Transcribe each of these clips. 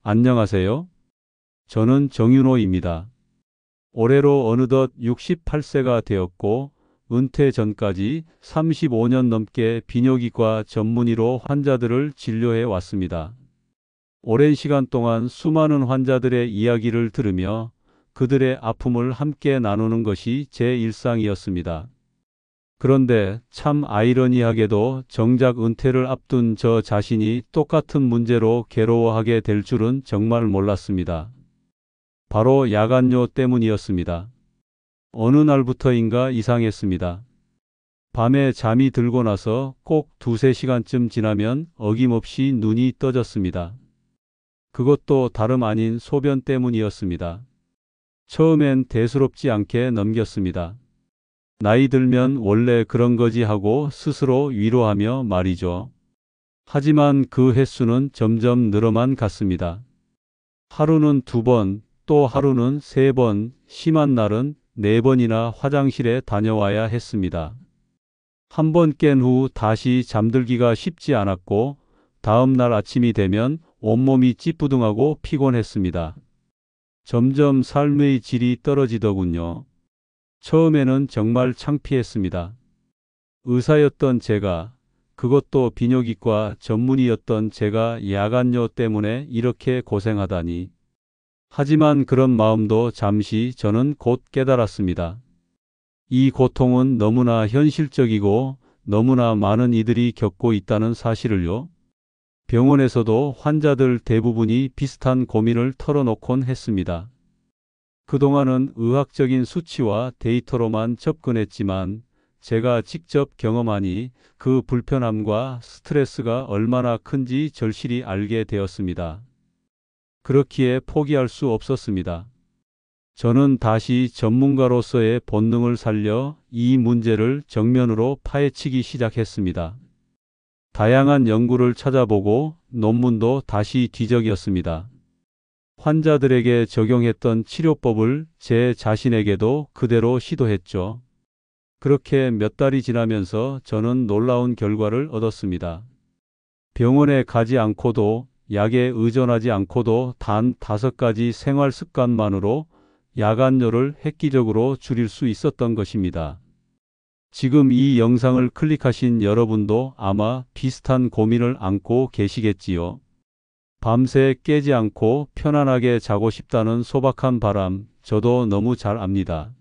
안녕하세요. 저는 정윤호입니다. 올해로 어느덧 68세가 되었고 은퇴 전까지 35년 넘게 비뇨기과 전문의로 환자들을 진료해 왔습니다. 오랜 시간 동안 수많은 환자들의 이야기를 들으며 그들의 아픔을 함께 나누는 것이 제 일상이었습니다. 그런데 참 아이러니하게도 정작 은퇴를 앞둔 저 자신이 똑같은 문제로 괴로워하게 될 줄은 정말 몰랐습니다. 바로 야간요 때문이었습니다. 어느 날부터인가 이상했습니다. 밤에 잠이 들고 나서 꼭 두세 시간쯤 지나면 어김없이 눈이 떠졌습니다. 그것도 다름 아닌 소변 때문이었습니다. 처음엔 대수롭지 않게 넘겼습니다. 나이 들면 원래 그런 거지 하고 스스로 위로하며 말이죠. 하지만 그 횟수는 점점 늘어만 갔습니다. 하루는 2번, 또 하루는 3번, 심한 날은 4번이나 화장실에 다녀와야 했습니다. 한 번 깬 후 다시 잠들기가 쉽지 않았고 다음 날 아침이 되면 온몸이 찌뿌둥하고 피곤했습니다. 점점 삶의 질이 떨어지더군요. 처음에는 정말 창피했습니다. 의사였던 제가, 그것도 비뇨기과 전문의였던 제가 야간요 때문에 이렇게 고생하다니. 하지만 그런 마음도 잠시 저는 곧 깨달았습니다. 이 고통은 너무나 현실적이고 너무나 많은 이들이 겪고 있다는 사실을요. 병원에서도 환자들 대부분이 비슷한 고민을 털어놓곤 했습니다. 그동안은 의학적인 수치와 데이터로만 접근했지만 제가 직접 경험하니 그 불편함과 스트레스가 얼마나 큰지 절실히 알게 되었습니다. 그렇기에 포기할 수 없었습니다. 저는 다시 전문가로서의 본능을 살려 이 문제를 정면으로 파헤치기 시작했습니다. 다양한 연구를 찾아보고 논문도 다시 뒤적였습니다. 환자들에게 적용했던 치료법을 제 자신에게도 그대로 시도했죠. 그렇게 몇 달이 지나면서 저는 놀라운 결과를 얻었습니다. 병원에 가지 않고도 약에 의존하지 않고도 단 5가지 생활 습관만으로 야간요를 획기적으로 줄일 수 있었던 것입니다. 지금 이 영상을 클릭하신 여러분도 아마 비슷한 고민을 안고 계시겠지요. 밤새 깨지 않고 편안하게 자고 싶다는 소박한 바람, 저도 너무 잘 압니다.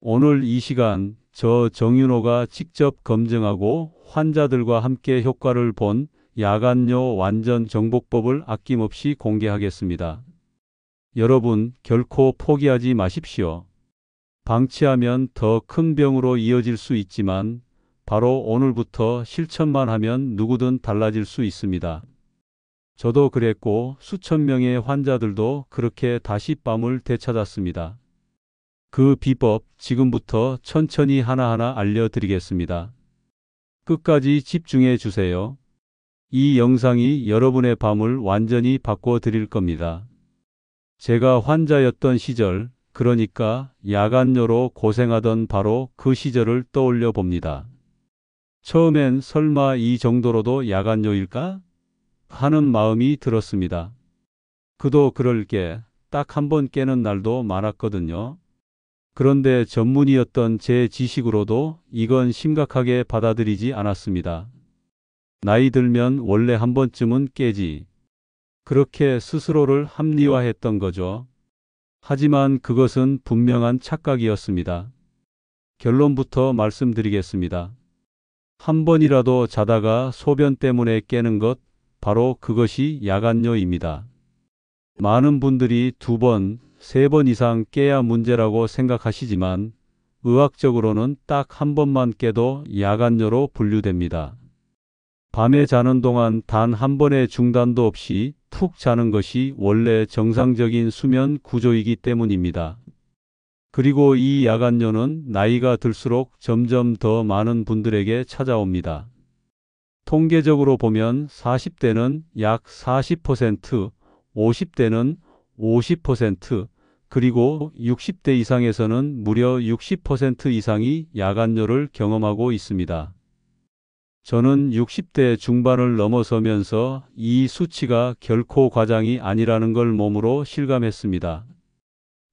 오늘 이 시간 저 정윤호가 직접 검증하고 환자들과 함께 효과를 본 야간요 완전 정복법을 아낌없이 공개하겠습니다. 여러분 결코 포기하지 마십시오. 방치하면 더 큰 병으로 이어질 수 있지만 바로 오늘부터 실천만 하면 누구든 달라질 수 있습니다. 저도 그랬고 수천 명의 환자들도 그렇게 다시 밤을 되찾았습니다. 그 비법 지금부터 천천히 하나하나 알려드리겠습니다. 끝까지 집중해 주세요. 이 영상이 여러분의 밤을 완전히 바꿔드릴 겁니다. 제가 환자였던 시절, 그러니까 야간요로 고생하던 바로 그 시절을 떠올려 봅니다. 처음엔 설마 이 정도로도 야간요일까? 하는 마음이 들었습니다. 그도 그럴 게 딱 한 번 깨는 날도 많았거든요. 그런데 전문의였던 제 지식으로도 이건 심각하게 받아들이지 않았습니다. 나이 들면 원래 한 번쯤은 깨지. 그렇게 스스로를 합리화했던 거죠. 하지만 그것은 분명한 착각이었습니다. 결론부터 말씀드리겠습니다. 한 번이라도 자다가 소변 때문에 깨는 것, 바로 그것이 야간요입니다. 많은 분들이 2번, 3번 이상 깨야 문제라고 생각하시지만 의학적으로는 딱 한 번만 깨도 야간요로 분류됩니다. 밤에 자는 동안 단 한 번의 중단도 없이 푹 자는 것이 원래 정상적인 수면 구조이기 때문입니다. 그리고 이 야간요는 나이가 들수록 점점 더 많은 분들에게 찾아옵니다. 통계적으로 보면 40대는 약 40%, 50대는 50%, 그리고 60대 이상에서는 무려 60% 이상이 야간요를 경험하고 있습니다. 저는 60대 중반을 넘어서면서 이 수치가 결코 과장이 아니라는 걸 몸으로 실감했습니다.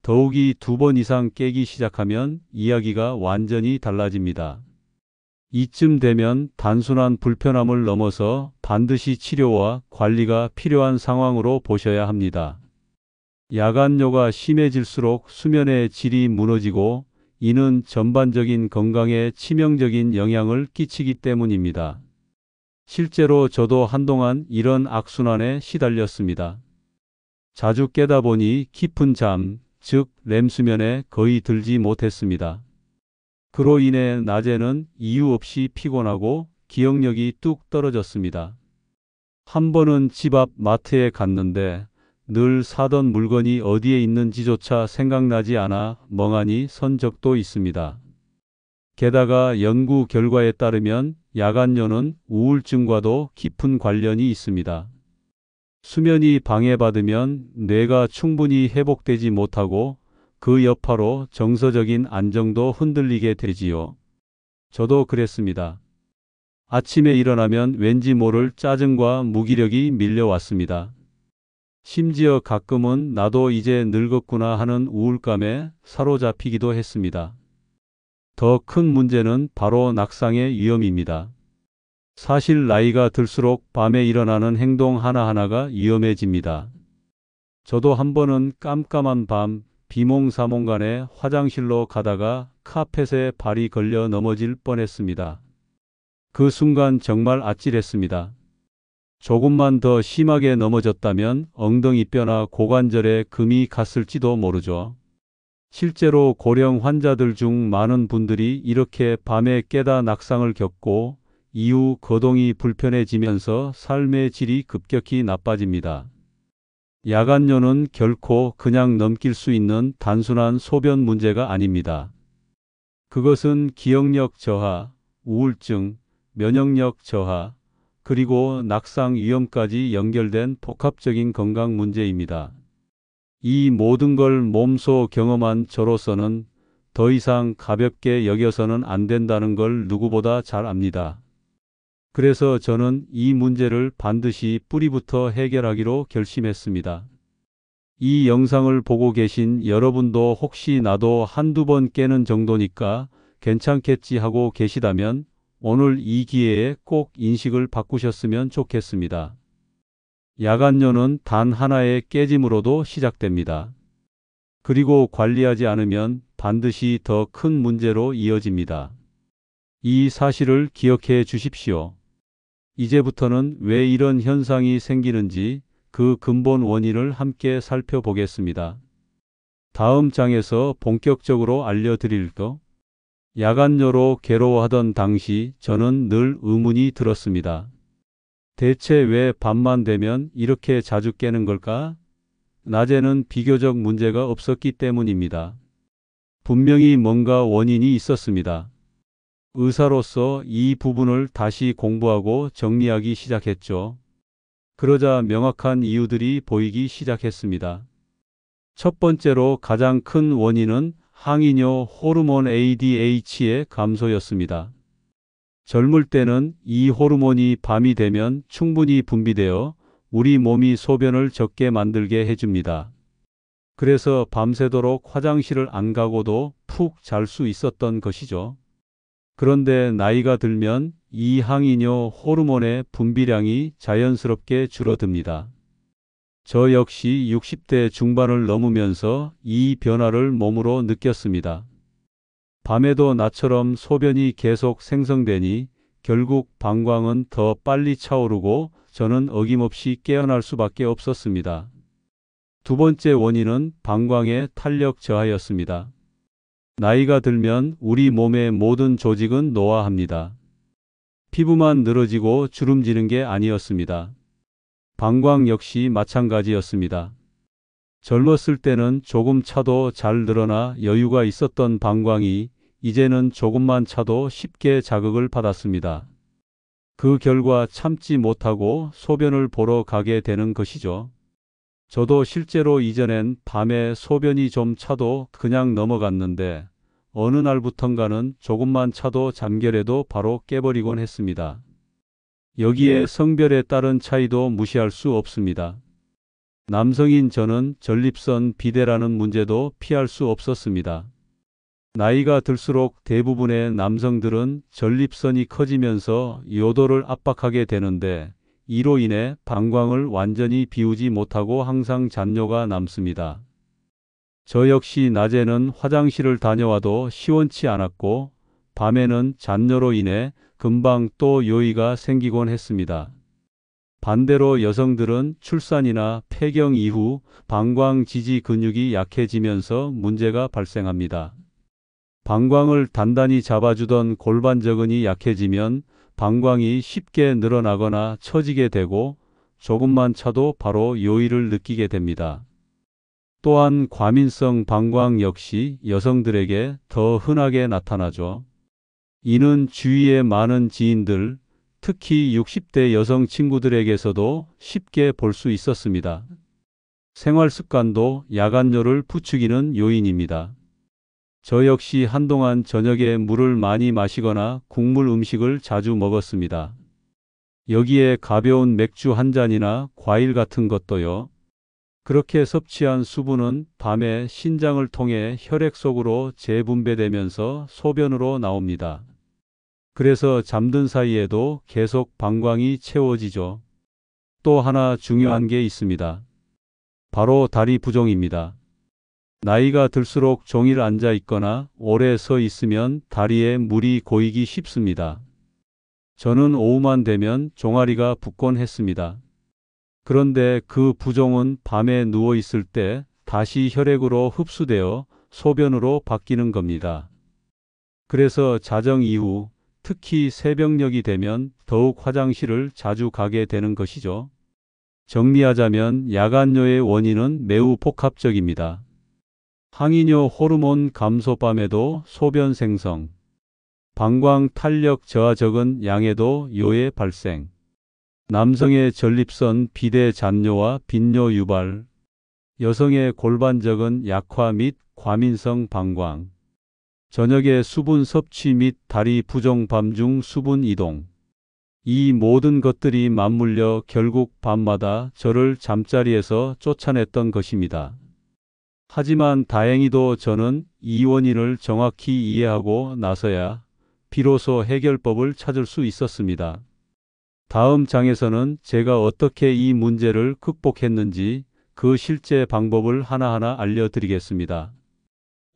더욱이 2번 이상 깨기 시작하면 이야기가 완전히 달라집니다. 이쯤 되면 단순한 불편함을 넘어서 반드시 치료와 관리가 필요한 상황으로 보셔야 합니다. 야간뇨가 심해질수록 수면의 질이 무너지고 이는 전반적인 건강에 치명적인 영향을 끼치기 때문입니다. 실제로 저도 한동안 이런 악순환에 시달렸습니다. 자주 깨다 보니 깊은 잠, 즉 렘수면에 거의 들지 못했습니다. 그로 인해 낮에는 이유 없이 피곤하고 기억력이 뚝 떨어졌습니다. 한 번은 집 앞 마트에 갔는데 늘 사던 물건이 어디에 있는지조차 생각나지 않아 멍하니 선 적도 있습니다. 게다가 연구 결과에 따르면 야간뇨는 우울증과도 깊은 관련이 있습니다. 수면이 방해받으면 뇌가 충분히 회복되지 못하고 그 여파로 정서적인 안정도 흔들리게 되지요. 저도 그랬습니다. 아침에 일어나면 왠지 모를 짜증과 무기력이 밀려왔습니다. 심지어 가끔은 나도 이제 늙었구나 하는 우울감에 사로잡히기도 했습니다. 더 큰 문제는 바로 낙상의 위험입니다. 사실 나이가 들수록 밤에 일어나는 행동 하나하나가 위험해집니다. 저도 한 번은 깜깜한 밤 비몽사몽간에 화장실로 가다가 카펫에 발이 걸려 넘어질 뻔했습니다. 그 순간 정말 아찔했습니다. 조금만 더 심하게 넘어졌다면 엉덩이뼈나 고관절에 금이 갔을지도 모르죠. 실제로 고령 환자들 중 많은 분들이 이렇게 밤에 깨다 낙상을 겪고 이후 거동이 불편해지면서 삶의 질이 급격히 나빠집니다. 야간뇨는 결코 그냥 넘길 수 있는 단순한 소변 문제가 아닙니다. 그것은 기억력 저하, 우울증, 면역력 저하, 그리고 낙상 위험까지 연결된 복합적인 건강 문제입니다. 이 모든 걸 몸소 경험한 저로서는 더 이상 가볍게 여겨서는 안 된다는 걸 누구보다 잘 압니다. 그래서 저는 이 문제를 반드시 뿌리부터 해결하기로 결심했습니다. 이 영상을 보고 계신 여러분도 혹시 나도 한두 번 깨는 정도니까 괜찮겠지 하고 계시다면 오늘 이 기회에 꼭 인식을 바꾸셨으면 좋겠습니다. 야간뇨는 단 하나의 깨짐으로도 시작됩니다. 그리고 관리하지 않으면 반드시 더 큰 문제로 이어집니다. 이 사실을 기억해 주십시오. 이제부터는 왜 이런 현상이 생기는지 그 근본 원인을 함께 살펴보겠습니다. 다음 장에서 본격적으로 알려드릴게요. 야간뇨로 괴로워하던 당시 저는 늘 의문이 들었습니다. 대체 왜 밤만 되면 이렇게 자주 깨는 걸까? 낮에는 비교적 문제가 없었기 때문입니다. 분명히 뭔가 원인이 있었습니다. 의사로서 이 부분을 다시 공부하고 정리하기 시작했죠. 그러자 명확한 이유들이 보이기 시작했습니다. 첫 번째로 가장 큰 원인은 항이뇨 호르몬 ADH의 감소였습니다. 젊을 때는 이 호르몬이 밤이 되면 충분히 분비되어 우리 몸이 소변을 적게 만들게 해줍니다. 그래서 밤새도록 화장실을 안 가고도 푹 잘 수 있었던 것이죠. 그런데 나이가 들면 이 항이뇨 호르몬의 분비량이 자연스럽게 줄어듭니다. 저 역시 60대 중반을 넘으면서 이 변화를 몸으로 느꼈습니다. 밤에도 나처럼 소변이 계속 생성되니 결국 방광은 더 빨리 차오르고 저는 어김없이 깨어날 수밖에 없었습니다. 두 번째 원인은 방광의 탄력 저하였습니다. 나이가 들면 우리 몸의 모든 조직은 노화합니다. 피부만 늘어지고 주름지는 게 아니었습니다. 방광 역시 마찬가지였습니다. 젊었을 때는 조금 차도 잘 늘어나 여유가 있었던 방광이 이제는 조금만 차도 쉽게 자극을 받았습니다. 그 결과 참지 못하고 소변을 보러 가게 되는 것이죠. 저도 실제로 이전엔 밤에 소변이 좀 차도 그냥 넘어갔는데 어느 날부턴가는 조금만 차도 잠결에도 바로 깨버리곤 했습니다. 여기에 성별에 따른 차이도 무시할 수 없습니다. 남성인 저는 전립선 비대라는 문제도 피할 수 없었습니다. 나이가 들수록 대부분의 남성들은 전립선이 커지면서 요도를 압박하게 되는데 이로 인해 방광을 완전히 비우지 못하고 항상 잔뇨가 남습니다. 저 역시 낮에는 화장실을 다녀와도 시원치 않았고 밤에는 잔뇨로 인해 금방 또 요의가 생기곤 했습니다. 반대로 여성들은 출산이나 폐경 이후 방광 지지 근육이 약해지면서 문제가 발생합니다. 방광을 단단히 잡아주던 골반저근이 약해지면 방광이 쉽게 늘어나거나 처지게 되고 조금만 차도 바로 요의를 느끼게 됩니다. 또한 과민성 방광 역시 여성들에게 더 흔하게 나타나죠. 이는 주위의 많은 지인들, 특히 60대 여성 친구들에게서도 쉽게 볼 수 있었습니다. 생활 습관도 야간뇨를 부추기는 요인입니다. 저 역시 한동안 저녁에 물을 많이 마시거나 국물 음식을 자주 먹었습니다. 여기에 가벼운 맥주 한 잔이나 과일 같은 것도요. 그렇게 섭취한 수분은 밤에 신장을 통해 혈액 속으로 재분배되면서 소변으로 나옵니다. 그래서 잠든 사이에도 계속 방광이 채워지죠. 또 하나 중요한 게 있습니다. 바로 다리 부종입니다. 나이가 들수록 종일 앉아 있거나 오래 서 있으면 다리에 물이 고이기 쉽습니다. 저는 오후만 되면 종아리가 붓곤 했습니다. 그런데 그 부종은 밤에 누워 있을 때 다시 혈액으로 흡수되어 소변으로 바뀌는 겁니다. 그래서 자정 이후, 특히 새벽녘이 되면 더욱 화장실을 자주 가게 되는 것이죠. 정리하자면 야간뇨의 원인은 매우 복합적입니다. 항이뇨 호르몬 감소밤에도 소변 생성, 방광 탄력 저하 적은 양에도 요의 발생, 남성의 전립선 비대 잔뇨와 빈뇨 유발, 여성의 골반 적은 약화 및 과민성 방광, 저녁의 수분 섭취 및 다리 부종 밤중 수분 이동. 이 모든 것들이 맞물려 결국 밤마다 저를 잠자리에서 쫓아냈던 것입니다. 하지만 다행히도 저는 이 원인을 정확히 이해하고 나서야 비로소 해결법을 찾을 수 있었습니다. 다음 장에서는 제가 어떻게 이 문제를 극복했는지 그 실제 방법을 하나하나 알려드리겠습니다.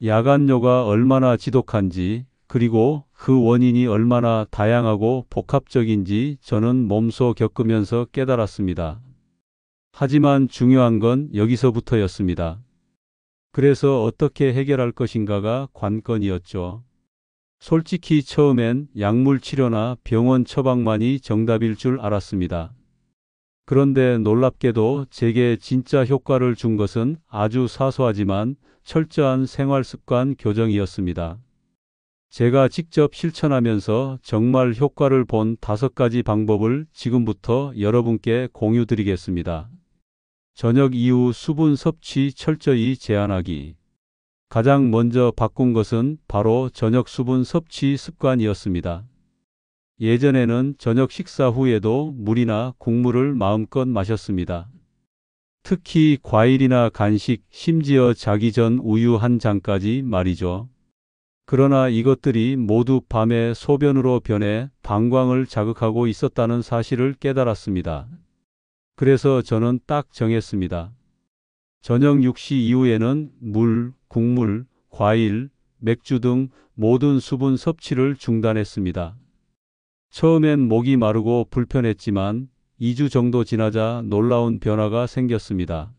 야간뇨가 얼마나 지독한지, 그리고 그 원인이 얼마나 다양하고 복합적인지 저는 몸소 겪으면서 깨달았습니다. 하지만 중요한 건 여기서부터였습니다. 그래서 어떻게 해결할 것인가가 관건이었죠. 솔직히 처음엔 약물 치료나 병원 처방만이 정답일 줄 알았습니다. 그런데 놀랍게도 제게 진짜 효과를 준 것은 아주 사소하지만 철저한 생활 습관 교정이었습니다. 제가 직접 실천하면서 정말 효과를 본 5가지 방법을 지금부터 여러분께 공유드리겠습니다. 저녁 이후 수분 섭취 철저히 제한하기. 가장 먼저 바꾼 것은 바로 저녁 수분 섭취 습관이었습니다. 예전에는 저녁 식사 후에도 물이나 국물을 마음껏 마셨습니다. 특히 과일이나 간식, 심지어 자기 전 우유 한 잔까지 말이죠. 그러나 이것들이 모두 밤에 소변으로 변해 방광을 자극하고 있었다는 사실을 깨달았습니다. 그래서 저는 딱 정했습니다. 저녁 6시 이후에는 물, 국물, 과일, 맥주 등 모든 수분 섭취를 중단했습니다. 처음엔 목이 마르고 불편했지만 2주 정도 지나자 놀라운 변화가 생겼습니다.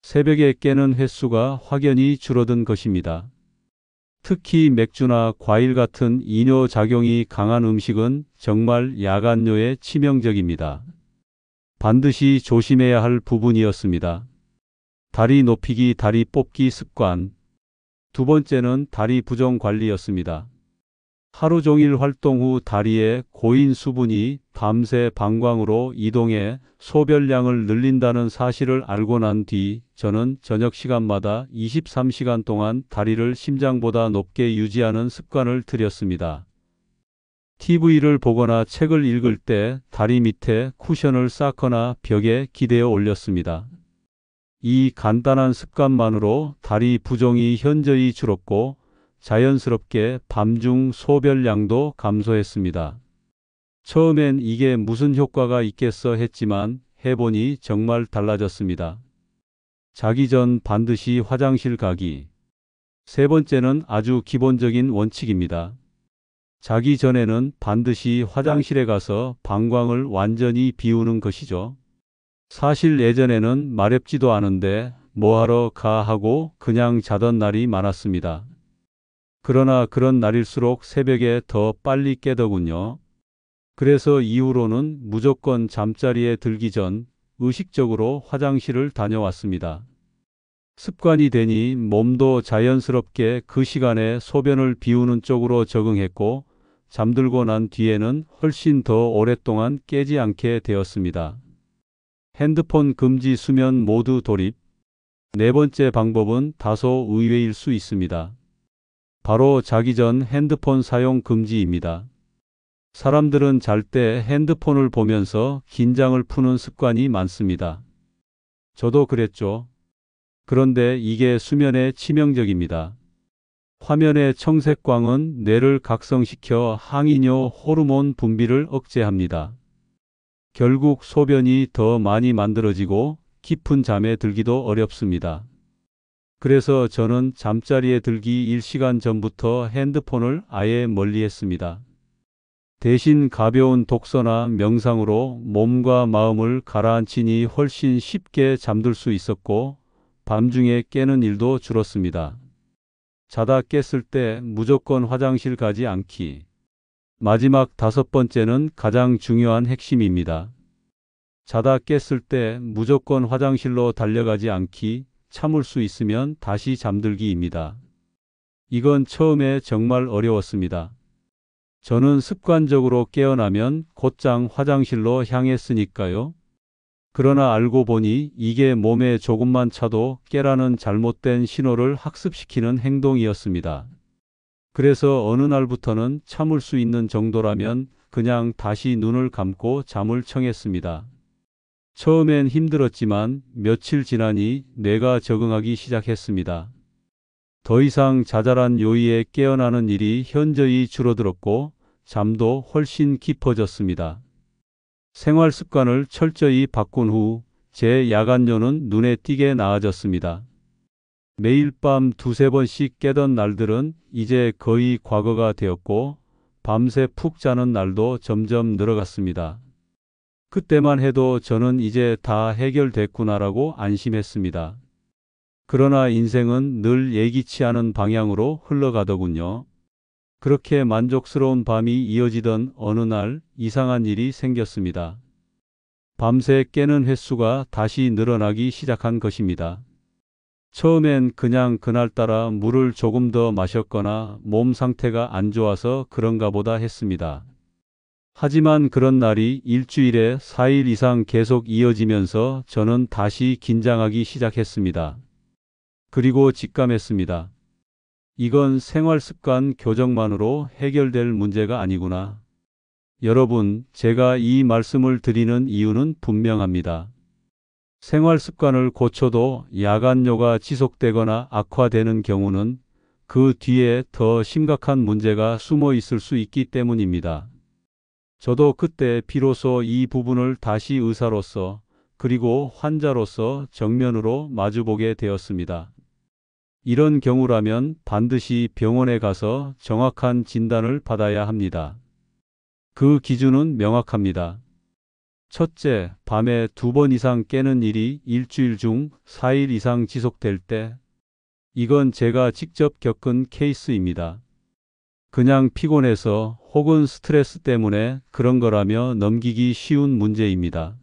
새벽에 깨는 횟수가 확연히 줄어든 것입니다. 특히 맥주나 과일 같은 이뇨작용이 강한 음식은 정말 야간뇨에 치명적입니다. 반드시 조심해야 할 부분이었습니다. 다리 높이기, 다리 뽑기 습관. 두 번째는 다리 부종 관리였습니다. 하루 종일 활동 후 다리에 고인 수분이 밤새 방광으로 이동해 소변량을 늘린다는 사실을 알고 난 뒤 저는 저녁 시간마다 23시간 동안 다리를 심장보다 높게 유지하는 습관을 들였습니다. TV를 보거나 책을 읽을 때 다리 밑에 쿠션을 쌓거나 벽에 기대어 올렸습니다. 이 간단한 습관만으로 다리 부종이 현저히 줄었고 자연스럽게 밤중 소변량도 감소했습니다. 처음엔 이게 무슨 효과가 있겠어 했지만 해보니 정말 달라졌습니다. 자기 전 반드시 화장실 가기. 세 번째는 아주 기본적인 원칙입니다. 자기 전에는 반드시 화장실에 가서 방광을 완전히 비우는 것이죠. 사실 예전에는 마렵지도 않은데 뭐하러 가 하고 그냥 자던 날이 많았습니다. 그러나 그런 날일수록 새벽에 더 빨리 깨더군요. 그래서 이후로는 무조건 잠자리에 들기 전 의식적으로 화장실을 다녀왔습니다. 습관이 되니 몸도 자연스럽게 그 시간에 소변을 비우는 쪽으로 적응했고 잠들고 난 뒤에는 훨씬 더 오랫동안 깨지 않게 되었습니다. 핸드폰 금지 수면 모드 돌입. 네 번째 방법은 다소 의외일 수 있습니다. 바로 자기 전 핸드폰 사용 금지입니다. 사람들은 잘 때 핸드폰을 보면서 긴장을 푸는 습관이 많습니다. 저도 그랬죠. 그런데 이게 수면에 치명적입니다. 화면의 청색광은 뇌를 각성시켜 항이뇨 호르몬 분비를 억제합니다. 결국 소변이 더 많이 만들어지고 깊은 잠에 들기도 어렵습니다. 그래서 저는 잠자리에 들기 1시간 전부터 핸드폰을 아예 멀리했습니다. 대신 가벼운 독서나 명상으로 몸과 마음을 가라앉히니 훨씬 쉽게 잠들 수 있었고 밤중에 깨는 일도 줄었습니다. 자다 깼을 때 무조건 화장실 가지 않기. 마지막 다섯 번째는 가장 중요한 핵심입니다. 자다 깼을 때 무조건 화장실로 달려가지 않기, 참을 수 있으면 다시 잠들기입니다. 이건 처음에 정말 어려웠습니다. 저는 습관적으로 깨어나면 곧장 화장실로 향했으니까요. 그러나 알고 보니 이게 몸에 조금만 차도 깨라는 잘못된 신호를 학습시키는 행동이었습니다. 그래서 어느 날부터는 참을 수 있는 정도라면 그냥 다시 눈을 감고 잠을 청했습니다. 처음엔 힘들었지만 며칠 지나니 뇌가 적응하기 시작했습니다. 더 이상 자잘한 요의에 깨어나는 일이 현저히 줄어들었고 잠도 훨씬 깊어졌습니다. 생활 습관을 철저히 바꾼 후 제 야간요는 눈에 띄게 나아졌습니다. 매일 밤 두세 번씩 깨던 날들은 이제 거의 과거가 되었고 밤새 푹 자는 날도 점점 늘어갔습니다. 그때만 해도 저는 이제 다 해결됐구나라고 안심했습니다. 그러나 인생은 늘 예기치 않은 방향으로 흘러가더군요. 그렇게 만족스러운 밤이 이어지던 어느 날 이상한 일이 생겼습니다. 밤새 깨는 횟수가 다시 늘어나기 시작한 것입니다. 처음엔 그냥 그날따라 물을 조금 더 마셨거나 몸 상태가 안 좋아서 그런가 보다 했습니다. 하지만 그런 날이 일주일에 4일 이상 계속 이어지면서 저는 다시 긴장하기 시작했습니다. 그리고 직감했습니다. 이건 생활 습관 교정만으로 해결될 문제가 아니구나. 여러분, 제가 이 말씀을 드리는 이유는 분명합니다. 생활 습관을 고쳐도 야간요가 지속되거나 악화되는 경우는 그 뒤에 더 심각한 문제가 숨어 있을 수 있기 때문입니다. 저도 그때 비로소 이 부분을 다시 의사로서 그리고 환자로서 정면으로 마주보게 되었습니다. 이런 경우라면 반드시 병원에 가서 정확한 진단을 받아야 합니다. 그 기준은 명확합니다. 첫째, 밤에 2번 이상 깨는 일이 일주일 중 4일 이상 지속될 때. 이건 제가 직접 겪은 케이스입니다. 그냥 피곤해서 혹은 스트레스 때문에 그런 거라며 넘기기 쉬운 문제입니다.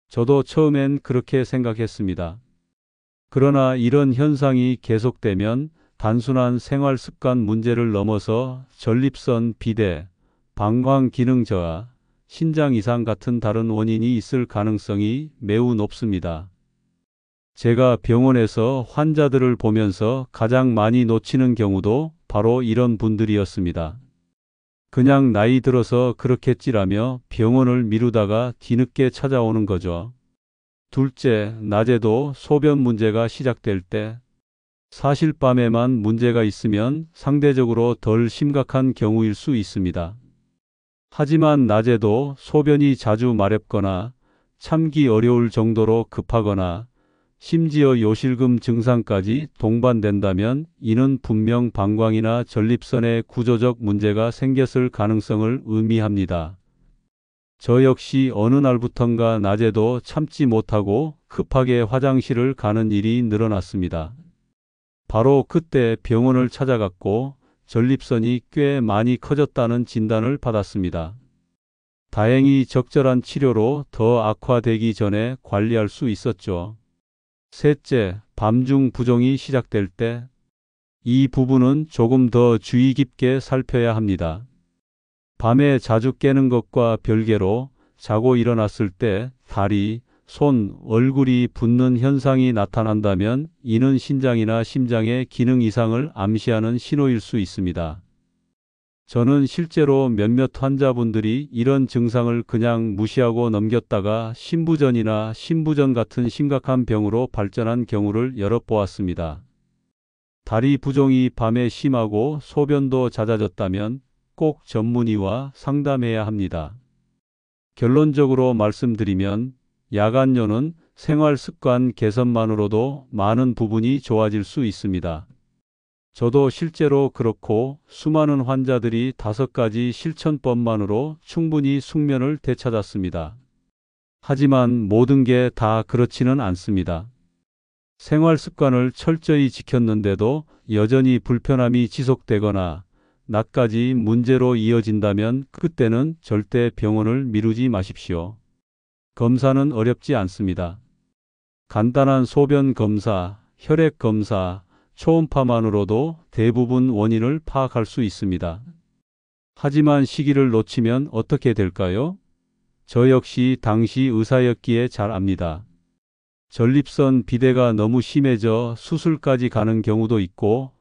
저도 처음엔 그렇게 생각했습니다. 그러나 이런 현상이 계속되면 단순한 생활 습관 문제를 넘어서 전립선 비대, 방광 기능 저하, 신장 이상 같은 다른 원인이 있을 가능성이 매우 높습니다. 제가 병원에서 환자들을 보면서 가장 많이 놓치는 경우도 바로 이런 분들이었습니다. 그냥 나이 들어서 그렇겠지라며 병원을 미루다가 뒤늦게 찾아오는 거죠. 둘째, 낮에도 소변 문제가 시작될 때, 사실 밤에만 문제가 있으면 상대적으로 덜 심각한 경우일 수 있습니다. 하지만 낮에도 소변이 자주 마렵거나 참기 어려울 정도로 급하거나 심지어 요실금 증상까지 동반된다면 이는 분명 방광이나 전립선에 구조적 문제가 생겼을 가능성을 의미합니다. 저 역시 어느 날부턴가 낮에도 참지 못하고 급하게 화장실을 가는 일이 늘어났습니다. 바로 그때 병원을 찾아갔고 전립선이 꽤 많이 커졌다는 진단을 받았습니다. 다행히 적절한 치료로 더 악화되기 전에 관리할 수 있었죠. 셋째, 밤중 부종이 시작될 때, 이 부분은 조금 더 주의 깊게 살펴야 합니다. 밤에 자주 깨는 것과 별개로 자고 일어났을 때 다리, 손, 얼굴이 붓는 현상이 나타난다면 이는 신장이나 심장의 기능 이상을 암시하는 신호일 수 있습니다. 저는 실제로 몇몇 환자분들이 이런 증상을 그냥 무시하고 넘겼다가 신부전이나 신부전 같은 심각한 병으로 발전한 경우를 여러 보았습니다. 다리 부종이 밤에 심하고 소변도 잦아졌다면 꼭 전문의와 상담해야 합니다. 결론적으로 말씀드리면 야간뇨는 생활 습관 개선만으로도 많은 부분이 좋아질 수 있습니다. 저도 실제로 그렇고 수많은 환자들이 5가지 실천법만으로 충분히 숙면을 되찾았습니다. 하지만 모든 게 다 그렇지는 않습니다. 생활 습관을 철저히 지켰는데도 여전히 불편함이 지속되거나 낮까지 문제로 이어진다면 그때는 절대 병원을 미루지 마십시오. 검사는 어렵지 않습니다. 간단한 소변 검사, 혈액 검사, 초음파만으로도 대부분 원인을 파악할 수 있습니다. 하지만 시기를 놓치면 어떻게 될까요? 저 역시 당시 의사였기에 잘 압니다. 전립선 비대가 너무 심해져 수술까지 가는 경우도 있고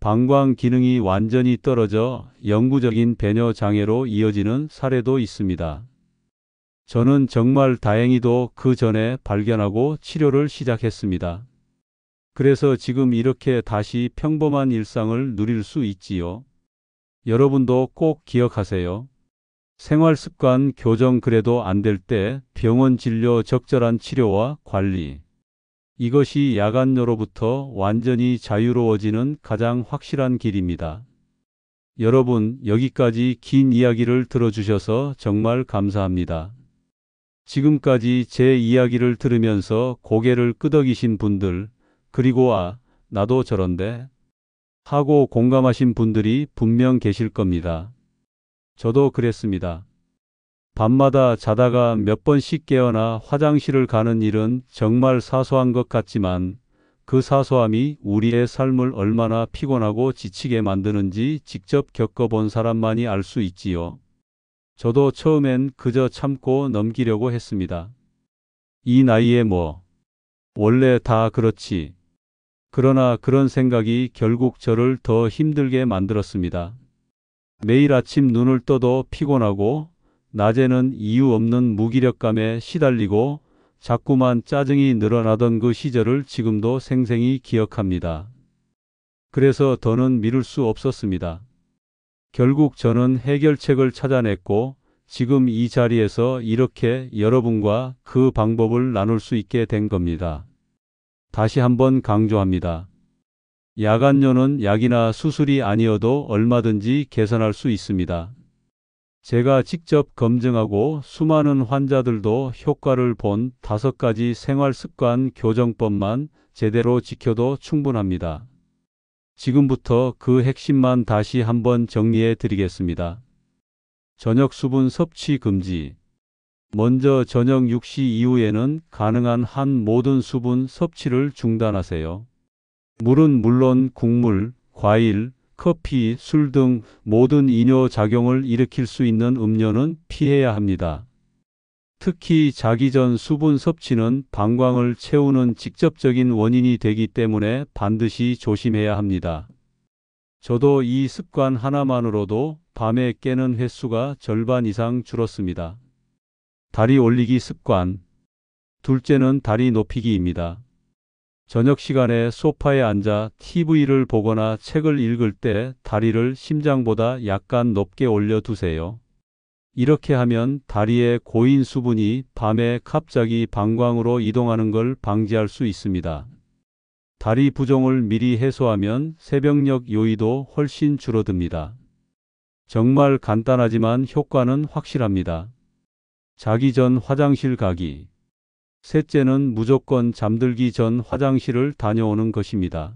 방광 기능이 완전히 떨어져 영구적인 배뇨 장애로 이어지는 사례도 있습니다. 저는 정말 다행히도 그 전에 발견하고 치료를 시작했습니다. 그래서 지금 이렇게 다시 평범한 일상을 누릴 수 있지요. 여러분도 꼭 기억하세요. 생활 습관 교정 그래도 안 될 때 병원 진료 적절한 치료와 관리. 이것이 야간뇨로부터 완전히 자유로워지는 가장 확실한 길입니다. 여러분, 여기까지 긴 이야기를 들어주셔서 정말 감사합니다. 지금까지 제 이야기를 들으면서 고개를 끄덕이신 분들, 그리고 나도 저런데 하고 공감하신 분들이 분명 계실 겁니다. 저도 그랬습니다. 밤마다 자다가 몇 번씩 깨어나 화장실을 가는 일은 정말 사소한 것 같지만 그 사소함이 우리의 삶을 얼마나 피곤하고 지치게 만드는지 직접 겪어본 사람만이 알 수 있지요. 저도 처음엔 그저 참고 넘기려고 했습니다. 이 나이에 뭐, 원래 다 그렇지. 그러나 그런 생각이 결국 저를 더 힘들게 만들었습니다. 매일 아침 눈을 떠도 피곤하고 낮에는 이유 없는 무기력감에 시달리고 자꾸만 짜증이 늘어나던 그 시절을 지금도 생생히 기억합니다. 그래서 더는 미룰 수 없었습니다. 결국 저는 해결책을 찾아냈고 지금 이 자리에서 이렇게 여러분과 그 방법을 나눌 수 있게 된 겁니다. 다시 한번 강조합니다. 야간뇨는 약이나 수술이 아니어도 얼마든지 개선할 수 있습니다. 제가 직접 검증하고 수많은 환자들도 효과를 본 5가지 생활습관 교정법만 제대로 지켜도 충분합니다. 지금부터 그 핵심만 다시 한번 정리해 드리겠습니다. 저녁 수분 섭취 금지. 먼저 저녁 6시 이후에는 가능한 한 모든 수분 섭취를 중단하세요. 물은 물론 국물, 과일, 커피, 술 등 모든 이뇨 작용을 일으킬 수 있는 음료는 피해야 합니다. 특히 자기 전 수분 섭취는 방광을 채우는 직접적인 원인이 되기 때문에 반드시 조심해야 합니다. 저도 이 습관 하나만으로도 밤에 깨는 횟수가 절반 이상 줄었습니다. 다리 올리기 습관. 둘째는 다리 높이기입니다. 저녁 시간에 소파에 앉아 TV를 보거나 책을 읽을 때 다리를 심장보다 약간 높게 올려두세요. 이렇게 하면 다리의 고인 수분이 밤에 갑자기 방광으로 이동하는 걸 방지할 수 있습니다. 다리 부종을 미리 해소하면 새벽녘 요의도 훨씬 줄어듭니다. 정말 간단하지만 효과는 확실합니다. 자기 전 화장실 가기. 셋째는 무조건 잠들기 전 화장실을 다녀오는 것입니다.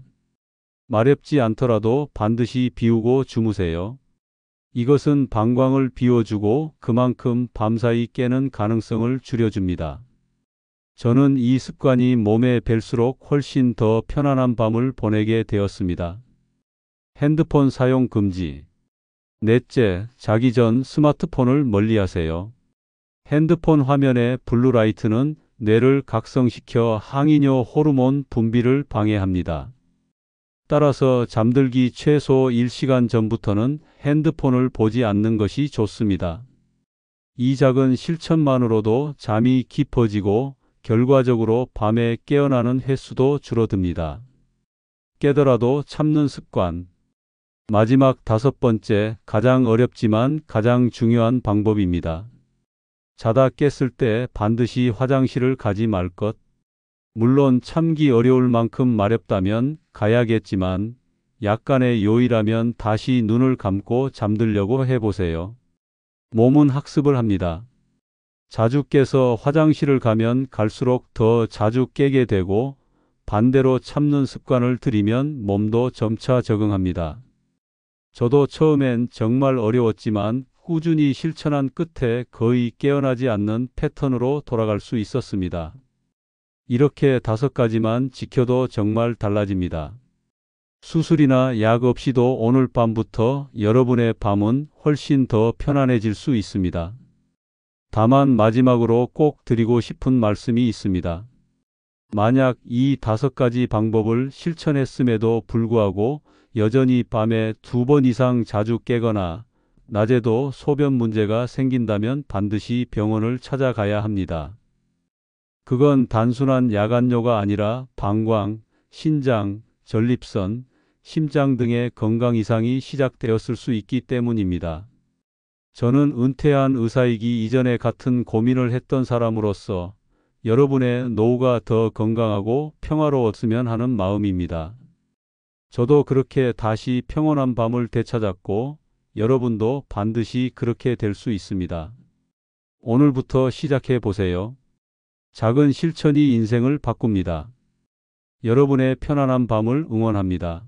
마렵지 않더라도 반드시 비우고 주무세요. 이것은 방광을 비워주고 그만큼 밤사이 깨는 가능성을 줄여줍니다. 저는 이 습관이 몸에 뵐수록 훨씬 더 편안한 밤을 보내게 되었습니다. 핸드폰 사용 금지. 넷째, 자기 전 스마트폰을 멀리하세요. 핸드폰 화면의 블루라이트는 뇌를 각성시켜 항이뇨 호르몬 분비를 방해합니다. 따라서 잠들기 최소 1시간 전부터는 핸드폰을 보지 않는 것이 좋습니다. 이 작은 실천만으로도 잠이 깊어지고 결과적으로 밤에 깨어나는 횟수도 줄어듭니다. 깨더라도 참는 습관. 마지막 5번째, 가장 어렵지만 가장 중요한 방법입니다. 자다 깼을 때 반드시 화장실을 가지 말 것. 물론 참기 어려울 만큼 마렵다면 가야겠지만 약간의 요의라면 다시 눈을 감고 잠들려고 해보세요. 몸은 학습을 합니다. 자주 깨서 화장실을 가면 갈수록 더 자주 깨게 되고 반대로 참는 습관을 들이면 몸도 점차 적응합니다. 저도 처음엔 정말 어려웠지만 꾸준히 실천한 끝에 거의 깨어나지 않는 패턴으로 돌아갈 수 있었습니다. 이렇게 5가지만 지켜도 정말 달라집니다. 수술이나 약 없이도 오늘 밤부터 여러분의 밤은 훨씬 더 편안해질 수 있습니다. 다만 마지막으로 꼭 드리고 싶은 말씀이 있습니다. 만약 이 5가지 방법을 실천했음에도 불구하고 여전히 밤에 2번 이상 자주 깨거나 낮에도 소변 문제가 생긴다면 반드시 병원을 찾아가야 합니다. 그건 단순한 야간뇨가 아니라 방광, 신장, 전립선, 심장 등의 건강 이상이 시작되었을 수 있기 때문입니다. 저는 은퇴한 의사이기 이전에 같은 고민을 했던 사람으로서 여러분의 노후가 더 건강하고 평화로웠으면 하는 마음입니다. 저도 그렇게 다시 평온한 밤을 되찾았고 여러분도 반드시 그렇게 될 수 있습니다. 오늘부터 시작해 보세요. 작은 실천이 인생을 바꿉니다. 여러분의 편안한 밤을 응원합니다.